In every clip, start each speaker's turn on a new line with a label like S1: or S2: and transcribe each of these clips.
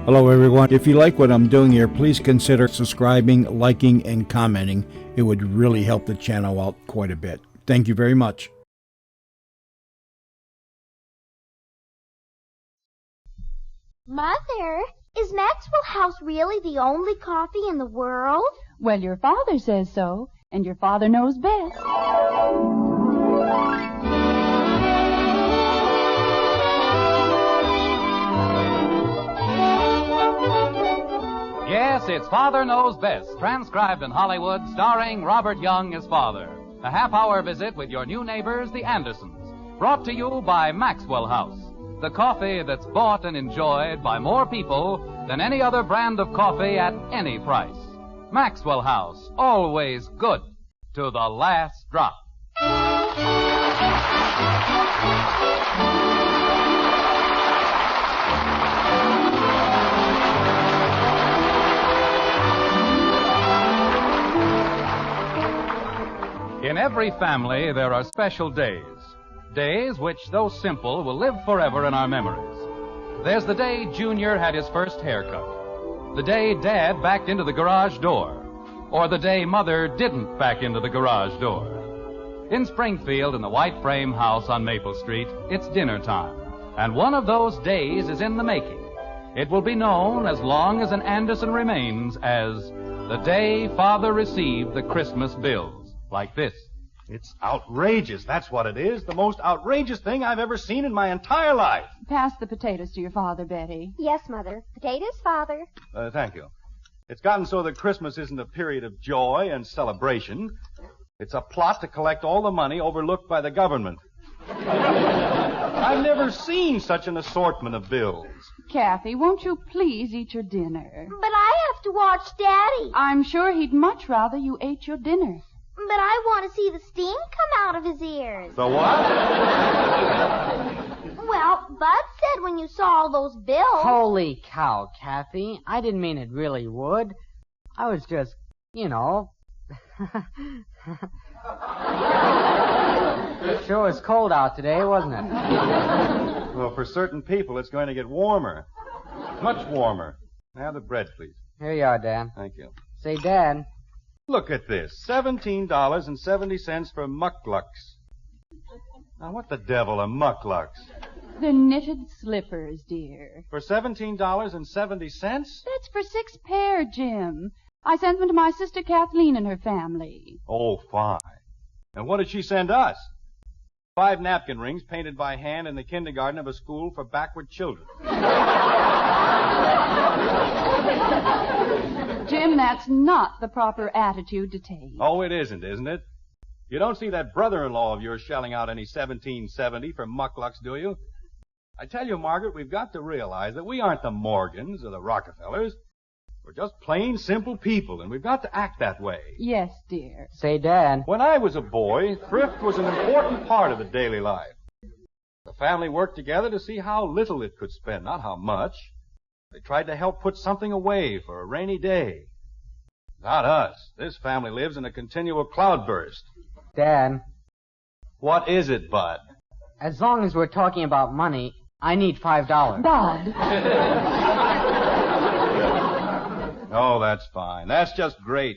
S1: Hello everyone. If you like what I'm doing here, please consider subscribing, liking, and commenting. It would really help the channel out quite a bit. Thank you very much.
S2: Mother, is Maxwell House really the only coffee in the world?
S3: Well, your father says so, and your father knows best.
S4: Yes, it's Father Knows Best, transcribed in Hollywood, starring Robert Young as father. A half-hour visit with your new neighbors, the Andersons. Brought to you by Maxwell House, the coffee that's bought and enjoyed by more people than any other brand of coffee at any price. Maxwell House, always good to the last drop. In every family, there are special days. Days which, though simple, will live forever in our memories. There's the day Junior had his first haircut. The day Dad backed into the garage door. Or the day Mother didn't back into the garage door. In Springfield, in the white frame house on Maple Street, it's dinner time. And one of those days is in the making. It will be known, as long as an Anderson remains, as the day Father received the Christmas bills. Like this.
S5: It's outrageous, that's what it is. The most outrageous thing I've ever seen in my entire life.
S3: Pass the potatoes to your father, Betty.
S2: Yes, Mother. Potatoes, Father.
S5: Thank you. It's gotten so that Christmas isn't a period of joy and celebration. It's a plot to collect all the money overlooked by the government. I've never seen such an assortment of bills.
S3: Kathy, won't you please eat your dinner?
S2: But I have to watch Daddy.
S3: I'm sure he'd much rather you ate your dinner.
S2: But I want to see the steam come out of his ears.
S5: The what?
S2: Well, Bud said when you saw all those bills...
S6: Holy cow, Kathy. I didn't mean it really would. I was just, Sure was cold out today, wasn't it?
S5: Well, for certain people, it's going to get warmer. Much warmer. Have the bread, please.
S6: Here you are, Dad.
S5: Thank you.
S6: Say, Dad.
S5: Look at this. $17.70 for mucklucks. Now, what the devil are mucklucks?
S3: They're knitted slippers, dear.
S5: For $17.70?
S3: That's for 6 pair, Jim. I sent them to my sister Kathleen and her family.
S5: Oh, fine. And what did she send us? 5 napkin rings painted by hand in the kindergarten of a school for backward children.
S3: Jim, that's not the proper attitude to take.
S5: Oh, it isn't it? You don't see that brother-in-law of yours shelling out any $17.70 for mucklucks, do you? I tell you, Margaret, we've got to realize that we aren't the Morgans or the Rockefellers. We're just plain, simple people, and we've got to act that way.
S3: Yes, dear.
S6: Say, Dad.
S5: When I was a boy, thrift was an important part of the daily life. The family worked together to see how little it could spend, not how much. They tried to help put something away for a rainy day. Not us. This family lives in a continual cloudburst.
S6: Dad.
S5: What is it, Bud?
S6: As long as we're talking about money, I need $5.
S3: Bud.
S5: Oh, that's fine. That's just great.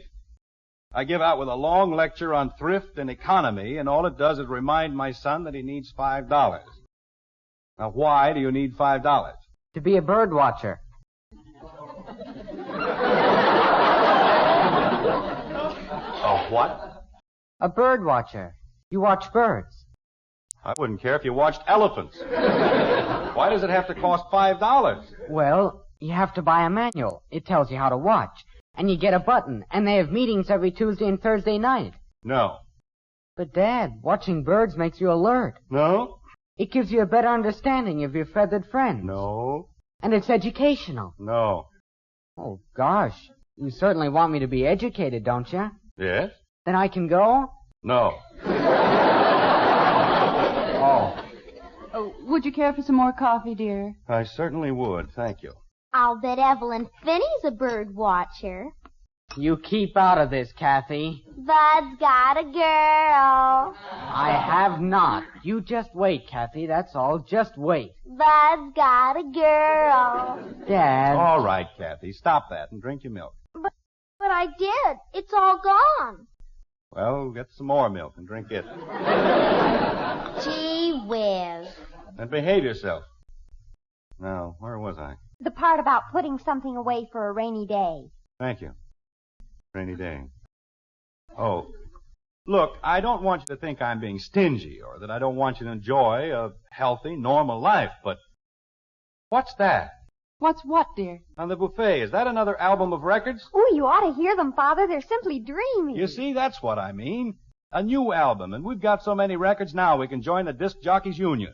S5: I give out with a long lecture on thrift and economy, and all it does is remind my son that he needs $5. Now, why do you need $5?
S6: To be a bird watcher.
S5: A what?
S6: A bird watcher. You watch birds.
S5: I wouldn't care if you watched elephants. Why does it have to cost $5?
S6: Well, you have to buy a manual. It tells you how to watch. And you get a button. And they have meetings every Tuesday and Thursday night.
S5: No.
S6: But, Dad, watching birds makes you alert.
S5: No?
S6: It gives you a better understanding of your feathered friends.
S5: No.
S6: And it's educational.
S5: No.
S6: Oh, gosh. You certainly want me to be educated, don't you?
S5: Yes?
S6: Then I can go?
S5: No.
S3: Oh, would you care for some more coffee, dear?
S5: I certainly would. Thank you.
S2: I'll bet Evelyn Finney's a bird watcher.
S6: You keep out of this, Kathy.
S2: Bud's got a girl.
S6: I have not. You just wait, Kathy. That's all. Just wait.
S2: Bud's got a girl.
S6: Dad.
S5: All right, Kathy, stop that and drink your milk.
S2: But I did. It's all gone.
S5: Well, get some more milk and drink it.
S2: Gee whiz.
S5: And behave yourself. Now, where was I?
S2: The part about putting something away for a rainy day.
S5: Thank you. Rainy day. Oh, look, I don't want you to think I'm being stingy or that I don't want you to enjoy a healthy, normal life, but what's that?
S3: What's what, dear?
S5: On the buffet, is that another album of records?
S2: Oh, you ought to hear them, Father. They're simply dreamy.
S5: You see, that's what I mean. A new album, and we've got so many records now we can join the Disc Jockeys Union.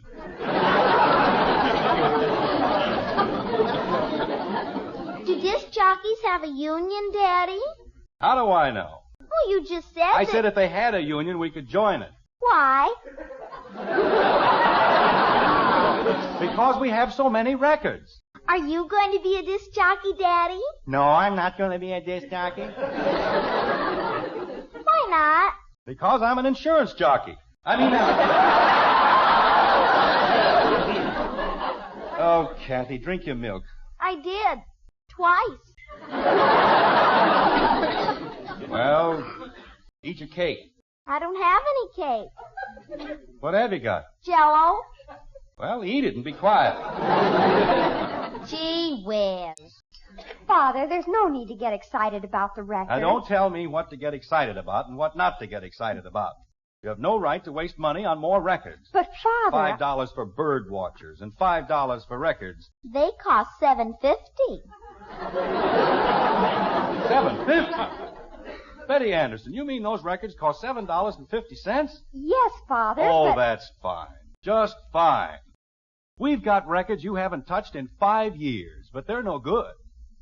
S2: Do disc jockeys have a union, Daddy?
S5: How do I know?
S2: Oh, you just said
S5: I
S2: that.
S5: said if they had a union, we could join it.
S2: Why?
S5: Because we have so many records.
S2: Are you going to be a disc jockey, Daddy?
S5: No, I'm not going to be a disc jockey.
S2: Why not?
S5: Because I'm an insurance jockey. Oh, Kathy, drink your milk.
S2: I did. Twice.
S5: Well, eat your cake.
S2: I don't have any cake.
S5: What have you got?
S2: Jell-O.
S5: Well, eat it and be quiet.
S2: Gee whiz. Father, there's no need to get excited about the record.
S5: Now, don't tell me what to get excited about and what not to get excited about. You have no right to waste money on more records.
S2: But, Father...
S5: $5 for bird watchers and $5 for records.
S2: They cost $7.50.
S5: $7.50? Betty Anderson, you mean those records cost $7.50?
S2: Yes, Father,
S5: Oh,
S2: but...
S5: that's fine. Just fine. We've got records you haven't touched in 5 years, but they're no good.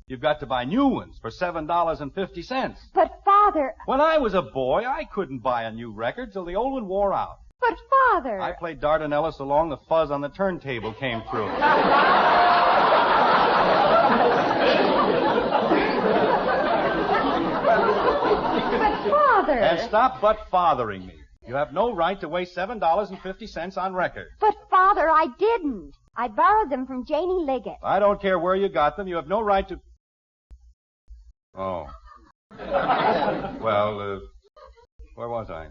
S5: You've got to buy new ones for $7.50.
S2: But, Father...
S5: When I was a boy, I couldn't buy a new record till the old one wore out.
S2: But, Father...
S5: I played Dardanella so long the fuzz on the turntable came through.
S2: But, Father...
S5: And stop but-fathering me. You have no right to waste $7.50 on records.
S2: But, Father, I didn't. I borrowed them from Janie Liggett.
S5: I don't care where you got them. You have no right to... Oh. Well, where was I?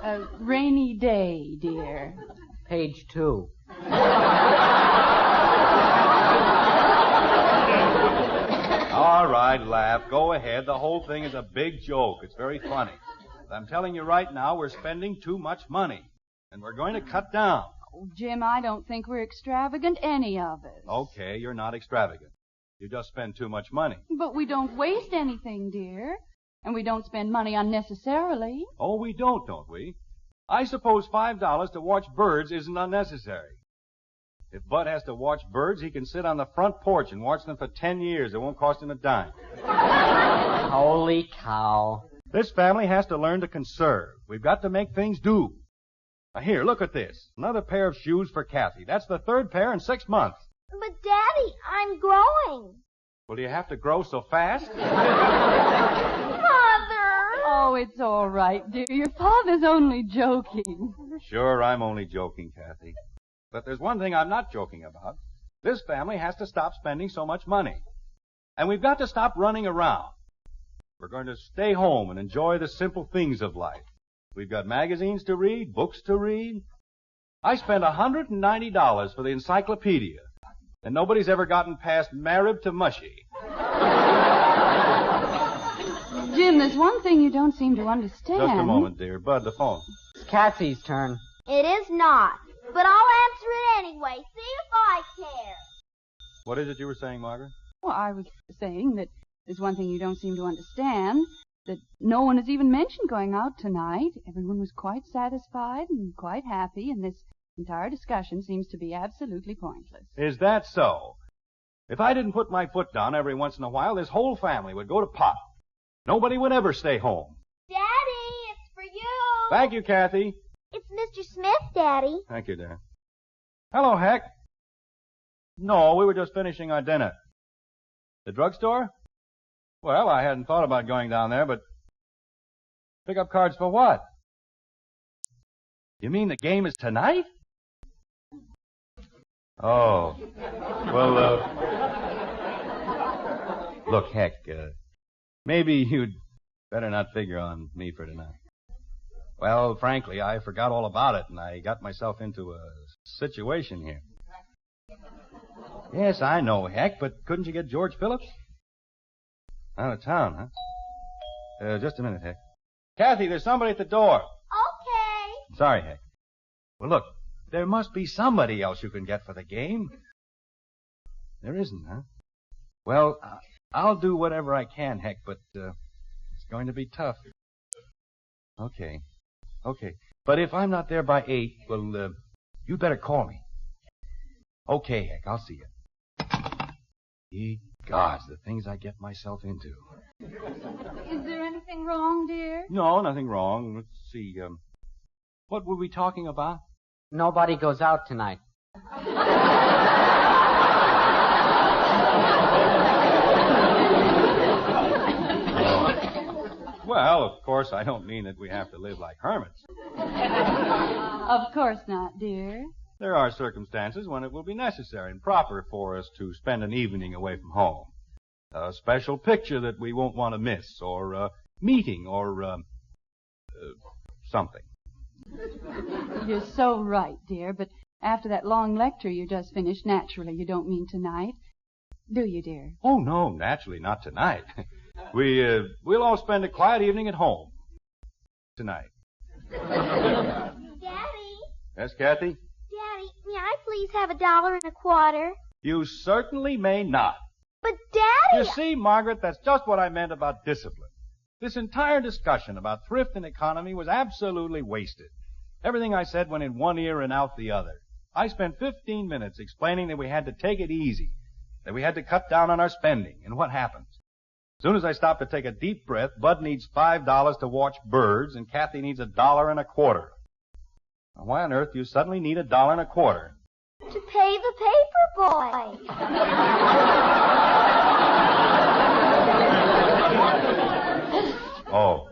S3: A rainy day, dear.
S6: Page 2.
S5: All right, laugh. Go ahead. The whole thing is a big joke. It's very funny. But I'm telling you right now, we're spending too much money. And we're going to cut down.
S3: Oh, Jim, I don't think we're extravagant, any of us.
S5: Okay, you're not extravagant. You just spend too much money.
S3: But we don't waste anything, dear. And we don't spend money unnecessarily.
S5: Oh, we don't we? I suppose $5 to watch birds isn't unnecessary. If Bud has to watch birds, he can sit on the front porch and watch them for 10 years. It won't cost him a dime.
S6: Holy cow.
S5: This family has to learn to conserve. We've got to make things do. Now, here, look at this. Another pair of shoes for Kathy. That's the third pair in 6 months.
S2: But, Daddy, I'm growing.
S5: Well, do you have to grow so fast?
S2: Father!
S3: Oh, it's all right, dear. Your father's only joking.
S5: Sure, I'm only joking, Kathy. But there's one thing I'm not joking about. This family has to stop spending so much money. And we've got to stop running around. We're going to stay home and enjoy the simple things of life. We've got magazines to read, books to read. I spent $190 for the encyclopedia, and nobody's ever gotten past Marib to Mushy.
S3: Jim, there's one thing you don't seem to understand.
S5: Just a moment, dear. Bud, the phone.
S6: It's Kathy's turn.
S2: It is not. But I'll answer it anyway. See if I care.
S5: What is it you were saying, Margaret?
S3: Well, I was saying that there's one thing you don't seem to understand, that no one has even mentioned going out tonight. Everyone was quite satisfied and quite happy, and this entire discussion seems to be absolutely pointless.
S5: Is that so? If I didn't put my foot down every once in a while, this whole family would go to pot. Nobody would ever stay home.
S2: Daddy, it's for you.
S5: Thank you, Kathy.
S2: It's Mr. Smith, Daddy.
S5: Thank you, dear. Hello, Heck. No, we were just finishing our dinner. The drugstore? Well, I hadn't thought about going down there, but pick up cards for what? You mean the game is tonight? Oh. Well, look, Heck, maybe you'd better not figure on me for tonight. Well, frankly, I forgot all about it, and I got myself into a situation here. Yes, I know, Heck, but couldn't you get George Phillips? Out of town, huh? Just a minute, Heck. Kathy, there's somebody at the door.
S2: Okay.
S5: Sorry, Heck. Well, look, there must be somebody else you can get for the game. There isn't, huh? Well, I'll do whatever I can, Heck, but it's going to be tough. Okay. But if I'm not there by 8, well, you'd better call me. Okay, Heck, I'll see you. Ye gods, the things I get myself into.
S3: Is there anything wrong, dear?
S5: No, nothing wrong. Let's see, what were we talking about?
S6: Nobody goes out tonight.
S5: Well, of course, I don't mean that we have to live like hermits.
S3: Of course not, dear.
S5: There are circumstances when it will be necessary and proper for us to spend an evening away from home. A special picture that we won't want to miss, or a meeting, or something.
S3: You're so right, dear, but after that long lecture you just finished, naturally you don't mean tonight. Do you, dear?
S5: Oh, no, naturally not tonight. We'll all spend a quiet evening at home. Tonight.
S2: Daddy.
S5: Yes, Kathy?
S2: Daddy, may I please have $1.25?
S5: You certainly may not.
S2: But, Daddy...
S5: You see, Margaret, that's just what I meant about discipline. This entire discussion about thrift and economy was absolutely wasted. Everything I said went in one ear and out the other. I spent 15 minutes explaining that we had to take it easy, that we had to cut down on our spending, and what happens? As soon as I stop to take a deep breath, Bud needs $5 to watch birds, and Kathy needs $1.25. Now, why on earth do you suddenly need $1.25?
S2: To pay the paper boy.
S5: Oh.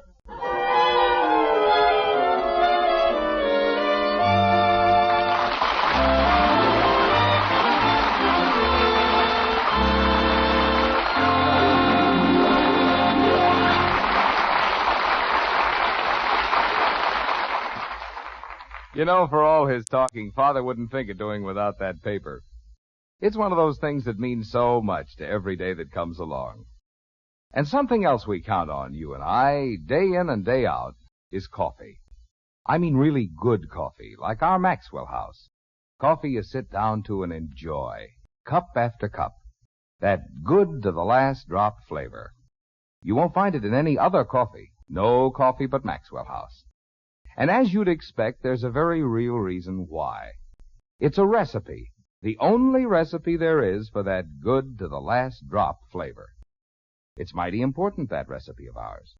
S7: You know, for all his talking, Father wouldn't think of doing without that paper. It's one of those things that means so much to every day that comes along. And something else we count on, you and I, day in and day out, is coffee. I mean really good coffee, like our Maxwell House. Coffee you sit down to and enjoy, cup after cup. That good to the last drop flavor. You won't find it in any other coffee. No coffee but Maxwell House. And as you'd expect, there's a very real reason why. It's a recipe, the only recipe there is for that good to the last drop flavor. It's mighty important, that recipe of ours,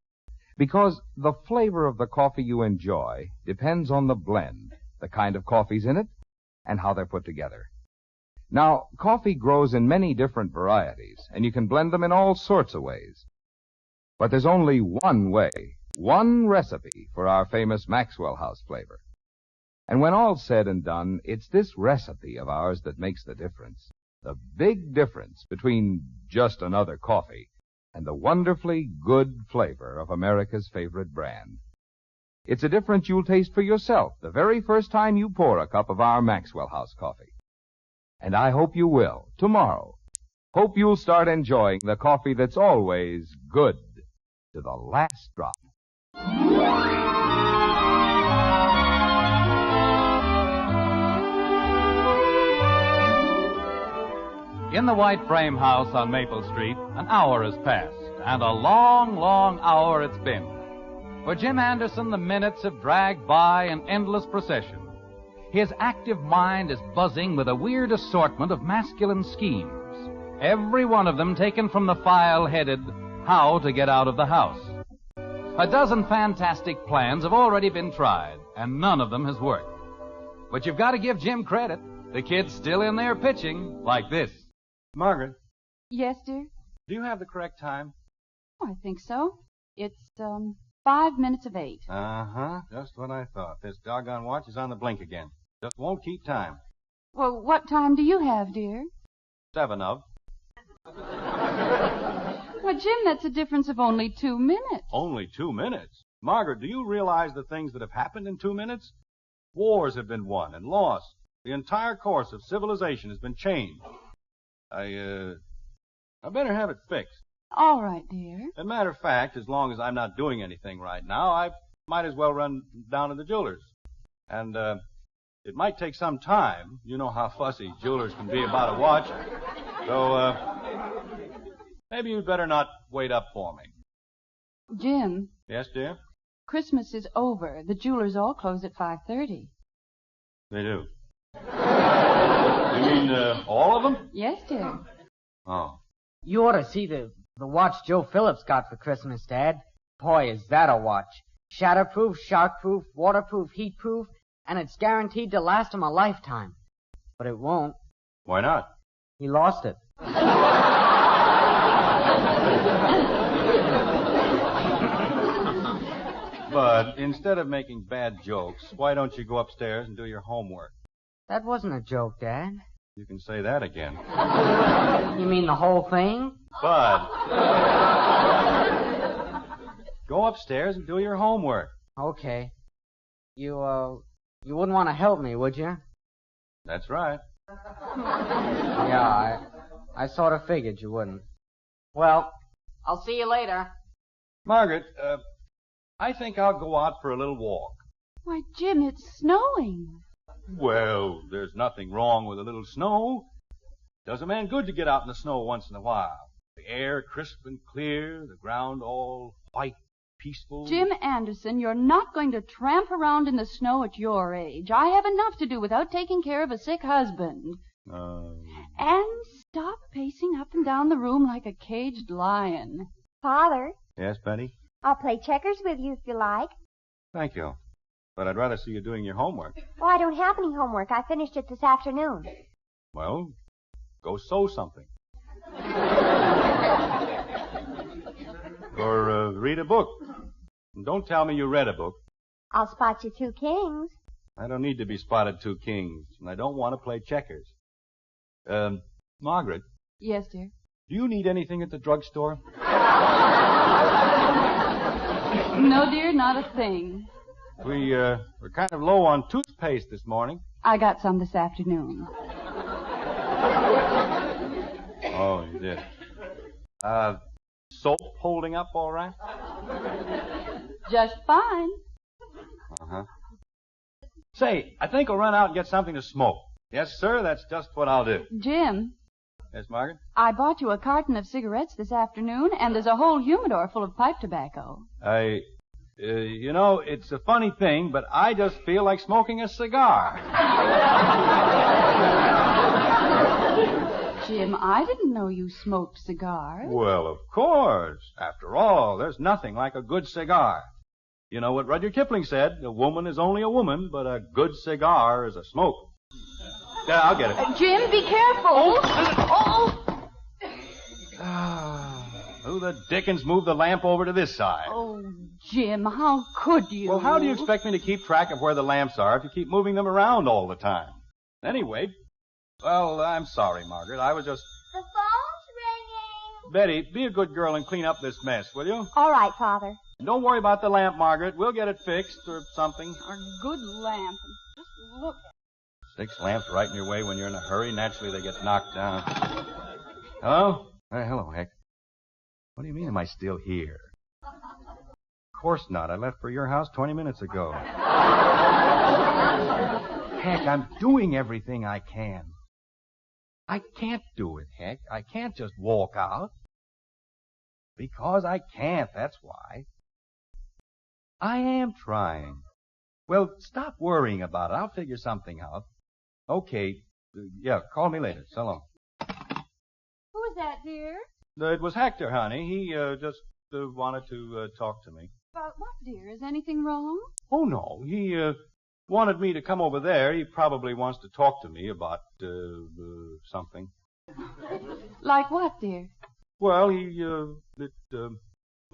S7: because the flavor of the coffee you enjoy depends on the blend, the kind of coffee's in it, and how they're put together. Now, coffee grows in many different varieties, and you can blend them in all sorts of ways. But there's only one way, one recipe for our famous Maxwell House flavor. And when all's said and done, it's this recipe of ours that makes the difference. The big difference between just another coffee and the wonderfully good flavor of America's favorite brand. It's a difference you'll taste for yourself the very first time you pour a cup of our Maxwell House coffee. And I hope you will, tomorrow. Hope you'll start enjoying the coffee that's always good to the last drop.
S4: In the white frame house on Maple Street, an hour has passed, and a long, long hour it's been. For Jim Anderson, the minutes have dragged by in endless procession. His active mind is buzzing with a weird assortment of masculine schemes, every one of them taken from the file headed, How to Get Out of the House. A dozen fantastic plans have already been tried, and none of them has worked. But you've got to give Jim credit. The kid's still in there pitching, like this.
S5: Margaret,
S3: Yes, dear?
S5: do you have the correct time?
S3: Oh, I think so. It's, 5 minutes of 8.
S5: Uh-huh. Just what I thought. This doggone watch is on the blink again. Just won't keep time.
S3: Well, what time do you have, dear?
S5: 7 of.
S3: Why, Jim, that's a difference of only 2 minutes.
S5: Only 2 minutes? Margaret, do you realize the things that have happened in 2 minutes? Wars have been won and lost. The entire course of civilization has been changed. I better have it fixed.
S3: All right, dear.
S5: As a matter of fact, as long as I'm not doing anything right now, I might as well run down to the jeweler's. And, it might take some time. You know how fussy jewelers can be about a watch. So, maybe you'd better not wait up for me.
S3: Jim.
S5: Yes, dear?
S3: Christmas is over. The jewelers all close at 5:30.
S5: They do. You mean, all of them?
S3: Yes, dear.
S5: Oh.
S6: You ought to see the watch Joe Phillips got for Christmas, Dad. Boy, is that a watch. Shatterproof, shockproof, waterproof, heatproof, and it's guaranteed to last him a lifetime. But it won't.
S5: Why not?
S6: He lost it.
S5: But instead of making bad jokes, why don't you go upstairs and do your homework?
S6: That wasn't a joke, Dad.
S5: You can say that again.
S6: You mean the whole thing?
S5: Bud. Go upstairs and do your homework.
S6: Okay. You wouldn't want to help me, would you?
S5: That's right.
S6: Yeah, I sort of figured you wouldn't. Well, I'll see you later.
S5: Margaret, I think I'll go out for a little walk.
S3: Why, Jim, it's snowing.
S5: Well, there's nothing wrong with a little snow. Does a man good to get out in the snow once in a while. The air crisp and clear, the ground all white, peaceful.
S3: Jim Anderson, you're not going to tramp around in the snow at your age. I have enough to do without taking care of a sick husband. And stop pacing up and down the room like a caged lion.
S2: Father,
S5: Yes, Betty?
S2: I'll play checkers with you if you like.
S5: Thank you. But I'd rather see you doing your homework.
S2: Oh, I don't have any homework. I finished it this afternoon.
S5: Well, go sew something. Or read a book. And don't tell me you read a book.
S2: I'll spot you 2 kings.
S5: I don't need to be spotted 2 kings, and I don't want to play checkers. Margaret,
S3: Yes, dear.
S5: do you need anything at the drugstore?
S3: No, dear, not a thing.
S5: We're kind of low on toothpaste this morning.
S3: I got some this afternoon.
S5: Oh, you did. Soap holding up all right?
S3: Just fine.
S5: Uh-huh. Say, I think I'll run out and get something to smoke. Yes, sir, that's just what I'll do.
S3: Jim,
S5: Yes, Margaret?
S3: I bought you a carton of cigarettes this afternoon, and there's a whole humidor full of pipe tobacco.
S5: It's a funny thing, but I just feel like smoking a cigar.
S3: Jim, I didn't know you smoked cigars.
S5: Well, of course. After all, there's nothing like a good cigar. You know what Rudyard Kipling said? A woman is only a woman, but a good cigar is a smoke. Yeah, I'll get it.
S3: Jim, be careful.
S5: Who the dickens moved the lamp over to this side?
S3: Oh, Jim, how could you?
S5: Well, how do you expect me to keep track of where the lamps are if you keep moving them around all the time? Anyway, well, I'm sorry, Margaret. I was just...
S2: The phone's ringing.
S5: Betty, be a good girl and clean up this mess, will you?
S2: All right, Father.
S5: And don't worry about the lamp, Margaret. We'll get it fixed or something.
S3: A good lamp. Just look.
S5: 6 lamps right in your way when you're in a hurry. Naturally, they get knocked down. Hello? Hello, Heck. What do you mean, am I still here? Of course not. I left for your house 20 minutes ago. Heck, I'm doing everything I can. I can't do it, Heck. I can't just walk out. Because I can't, that's why. I am trying. Well, stop worrying about it. I'll figure something out. Okay. Yeah, call me later. So long.
S3: Who is that, dear?
S5: It was Hector, honey. He just wanted to talk to me.
S3: About what, dear? Is anything wrong?
S5: Oh, no. He wanted me to come over there. He probably wants to talk to me about something.
S3: Like what, dear?
S5: Well,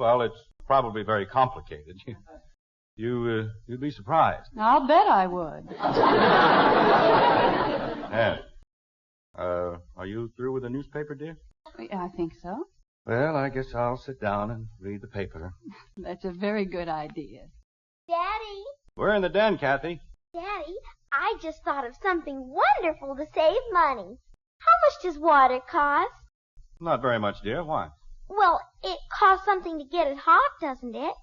S5: Well, it's probably very complicated. You'd be surprised.
S3: I'll bet I would.
S5: Yeah. Are you through with the newspaper, dear?
S3: I think so.
S5: Well, I guess I'll sit down and read the paper.
S3: That's a very good idea.
S2: Daddy,
S5: We're in the den, Kathy.
S2: Daddy, I just thought of something wonderful to save money. How much does water cost?
S5: Not very much, dear. Why?
S2: Well, it costs something to get it hot, doesn't it?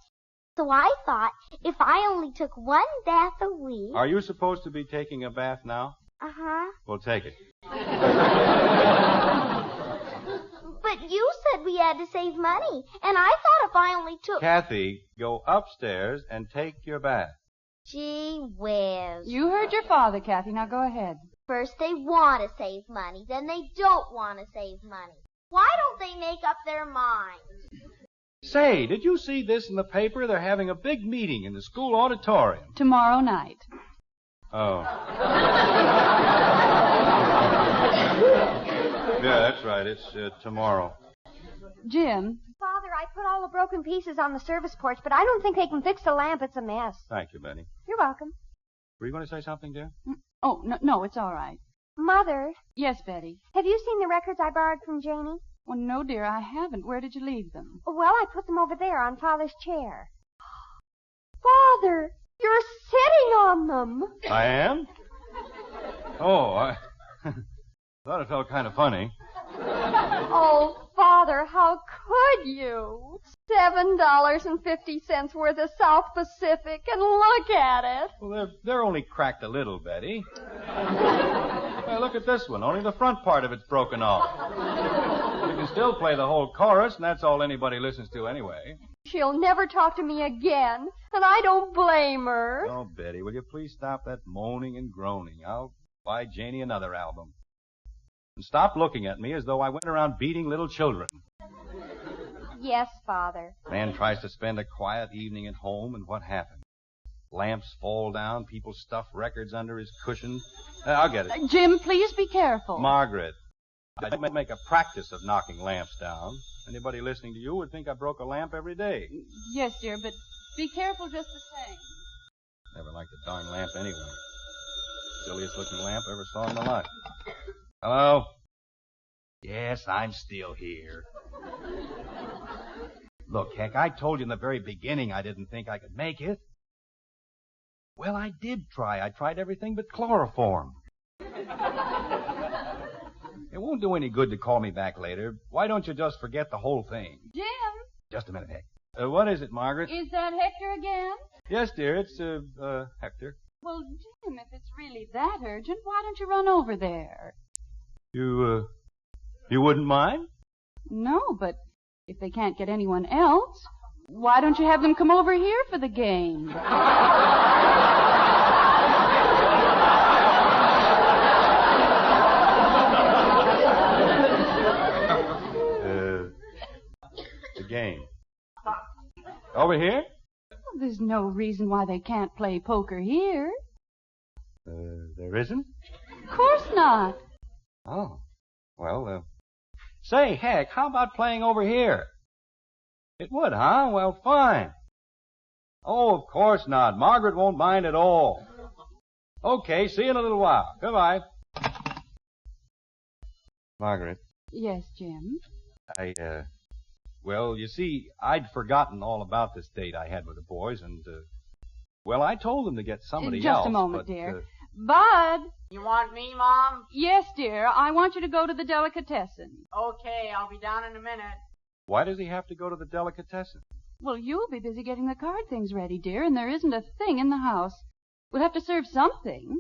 S2: So I thought if I only took one bath a week...
S5: Are you supposed to be taking a bath now?
S2: Uh-huh.
S5: Well, take it.
S2: But you said we had to save money, and I thought if I only took...
S5: Kathy, go upstairs and take your bath.
S2: Gee whiz.
S3: You heard your father, Kathy. Now go ahead.
S2: First they want to save money, then they don't want to save money. Why don't they make up their minds?
S5: Say, did you see this in the paper? They're having a big meeting in the school auditorium.
S3: Tomorrow night.
S5: Oh. Yeah, that's right. It's tomorrow.
S3: Jim,
S8: Father, I put all the broken pieces on the service porch, but I don't think they can fix the lamp. It's a mess.
S5: Thank you, Betty.
S8: You're welcome.
S5: Were you going to say something, dear?
S3: oh, no, it's all right.
S8: Mother,
S3: Yes, Betty.
S8: have you seen the records I borrowed from Janie?
S3: Well, no, dear, I haven't. Where did you leave them?
S8: Well, I put them over there on Father's chair. Father, you're sitting on them.
S5: I am? Oh, I thought it felt kind of funny.
S8: Oh, Father, how could you? $7.50 worth of South Pacific, and look at it.
S5: Well, they're only cracked a little, Betty. Well, look at this one. Only the front part of it's broken off. You can still play the whole chorus, and that's all anybody listens to anyway.
S8: She'll never talk to me again, and I don't blame her.
S5: Oh, Betty, will you please stop that moaning and groaning? I'll buy Janie another album. And stop looking at me as though I went around beating little children.
S8: Yes, Father.
S5: Man tries to spend a quiet evening at home, and what happens? Lamps fall down, people stuff records under his cushion. I'll get it.
S3: Jim, please be careful.
S5: Margaret, I don't make a practice of knocking lamps down. Anybody listening to you would think I broke a lamp every day.
S3: Yes, dear, but be careful just the same.
S5: Never liked the darn lamp anyway. Silliest looking lamp I ever saw in my life. Hello? Yes, I'm still here. Look, Heck, I told you in the very beginning I didn't think I could make it. Well, I did try. I tried everything but chloroform. It won't do any good to call me back later. Why don't you just forget the whole thing?
S3: Jim,
S5: Just a minute, Heck. What is it, Margaret?
S3: is that Hector again?
S5: Yes, dear, it's, Hector.
S3: Well, Jim, if it's really that urgent, why don't you run over there?
S5: You wouldn't mind?
S3: No, but if they can't get anyone else, why don't you have them come over here for the game?
S5: The game. Over here?
S3: Well, there's no reason why they can't play poker here.
S5: There isn't?
S3: Of course not.
S5: Oh. Well, say, Heck, how about playing over here? It would, huh? Well, fine. Oh, of course not. Margaret won't mind at all. Okay, see you in a little while. Goodbye. Margaret,
S3: Yes, Jim.
S5: well, you see, I'd forgotten all about this date I had with the boys, and, well, I told them to get somebody else.
S3: Just a moment,
S5: but,
S3: dear. Bud!
S6: You want me, Mom?
S3: Yes, dear. I want you to go to the delicatessen.
S6: Okay, I'll be down in a minute.
S5: Why does he have to go to the delicatessen?
S3: Well, you'll be busy getting the card things ready, dear, and there isn't a thing in the house. We'll have to serve something.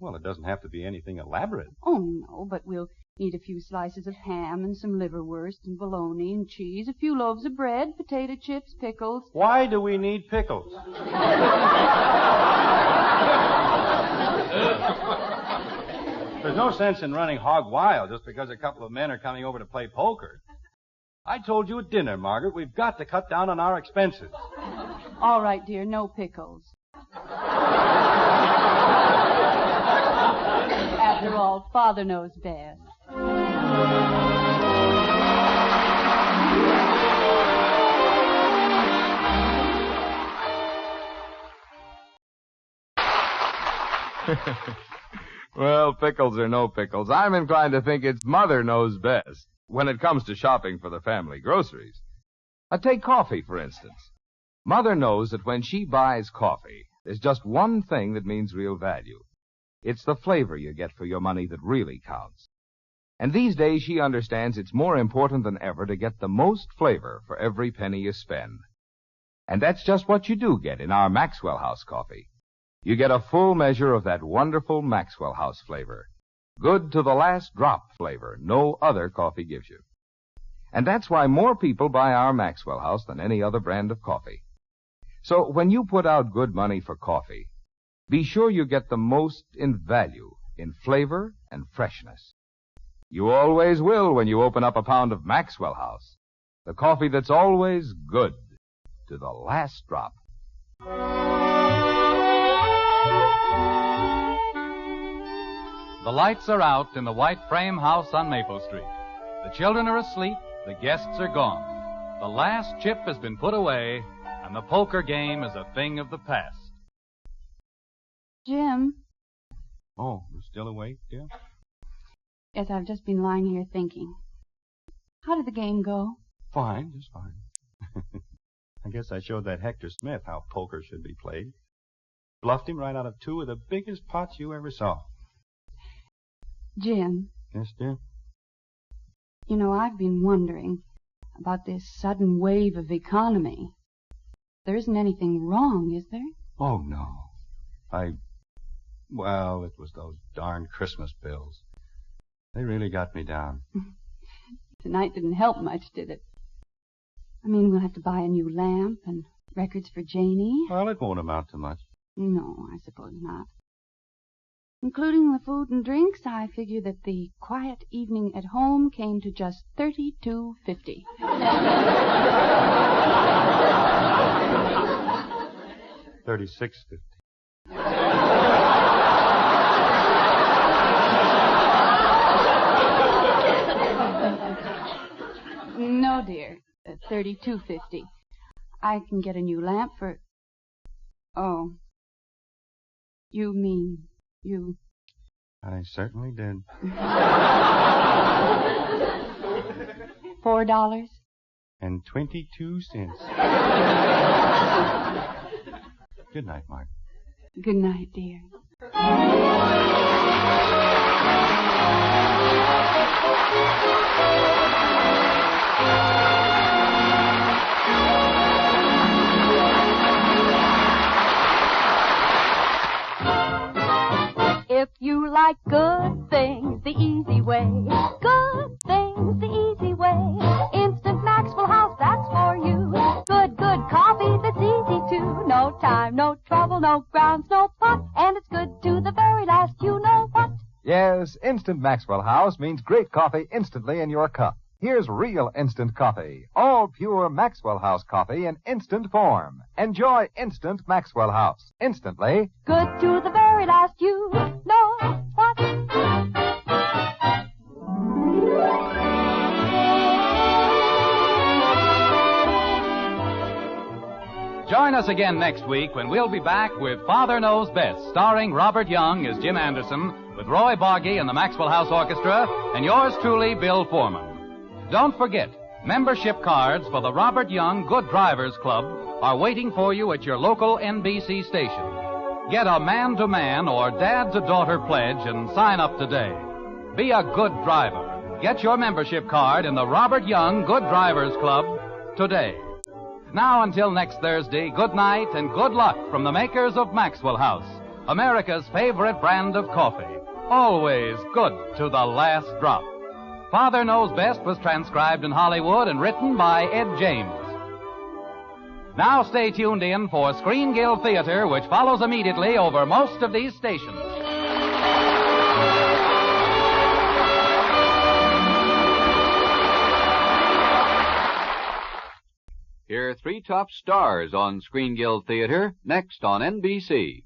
S5: Well, it doesn't have to be anything elaborate.
S3: Oh, no, but we'll need a few slices of ham and some liverwurst and bologna and cheese, a few loaves of bread, potato chips, pickles.
S5: Why do we need pickles? There's no sense in running hog wild just because a couple of men are coming over to play poker. I told you at dinner, Margaret, we've got to cut down on our expenses.
S3: All right, dear, no pickles. After all, Father knows best.
S7: Well, pickles or no pickles, I'm inclined to think it's Mother knows best when it comes to shopping for the family groceries. Take coffee, for instance. Mother knows that when she buys coffee, there's just one thing that means real value. It's the flavor you get for your money that really counts. And these days she understands it's more important than ever to get the most flavor for every penny you spend. And that's just what you do get in our Maxwell House coffee. You get a full measure of that wonderful Maxwell House flavor. Good to the last drop flavor no other coffee gives you. And that's why more people buy our Maxwell House than any other brand of coffee. So when you put out good money for coffee, be sure you get the most in value, in flavor and freshness. You always will when you open up a pound of Maxwell House, the coffee that's always good to the last drop.
S4: The lights are out in the white frame house on Maple Street. The children are asleep, the guests are gone. The last chip has been put away, and the poker game is a thing of the past.
S3: Jim.
S5: Oh, you're still awake, dear?
S3: Yes, I've just been lying here thinking. How did the game go?
S5: Fine, just fine. I guess I showed that Hector Smith how poker should be played. Bluffed him right out of two of the biggest pots you ever saw.
S3: Jim.
S5: Yes, dear?
S3: You know, I've been wondering about this sudden wave of economy. There isn't anything wrong, is there?
S5: Oh, no. Well, it was those darn Christmas bills. They really got me down.
S3: Tonight didn't help much, did it? I mean, we'll have to buy a new lamp and records for Janie.
S5: Well, it won't amount to much.
S3: No, I suppose not. Including the food and drinks, I figure that the quiet evening at home came to just $32.50.
S5: $36.50.
S3: No, dear, $32.50. I can get a new lamp for... Oh. You mean you...
S5: I certainly did.
S3: $4?
S5: And 22 cents. Good night, Mark.
S3: Good night, dear.
S8: If you like good things the easy way, good things the easy way, Instant Maxwell House, that's for you. Good coffee that's easy too. No time, no trouble, no grounds, no pot, and it's good to the very last you know what.
S9: Yes, Instant Maxwell House means great coffee instantly in your cup. Here's real instant coffee, all pure Maxwell House coffee in instant form. Enjoy instant Maxwell House, instantly.
S8: Good to the very last you know what.
S4: Join us again next week when we'll be back with Father Knows Best, starring Robert Young as Jim Anderson, with Roy Boggy and the Maxwell House Orchestra, and yours truly, Bill Foreman. Don't forget, membership cards for the Robert Young Good Drivers Club are waiting for you at your local NBC station. Get a man-to-man or dad-to-daughter pledge and sign up today. Be a good driver. Get your membership card in the Robert Young Good Drivers Club today. Now, until next Thursday, good night and good luck from the makers of Maxwell House, America's favorite brand of coffee. Always good to the last drop. Father Knows Best was transcribed in Hollywood and written by Ed James. Now stay tuned in for Screen Guild Theater, which follows immediately over most of these stations.
S10: Here are three top stars on Screen Guild Theater, next on NBC.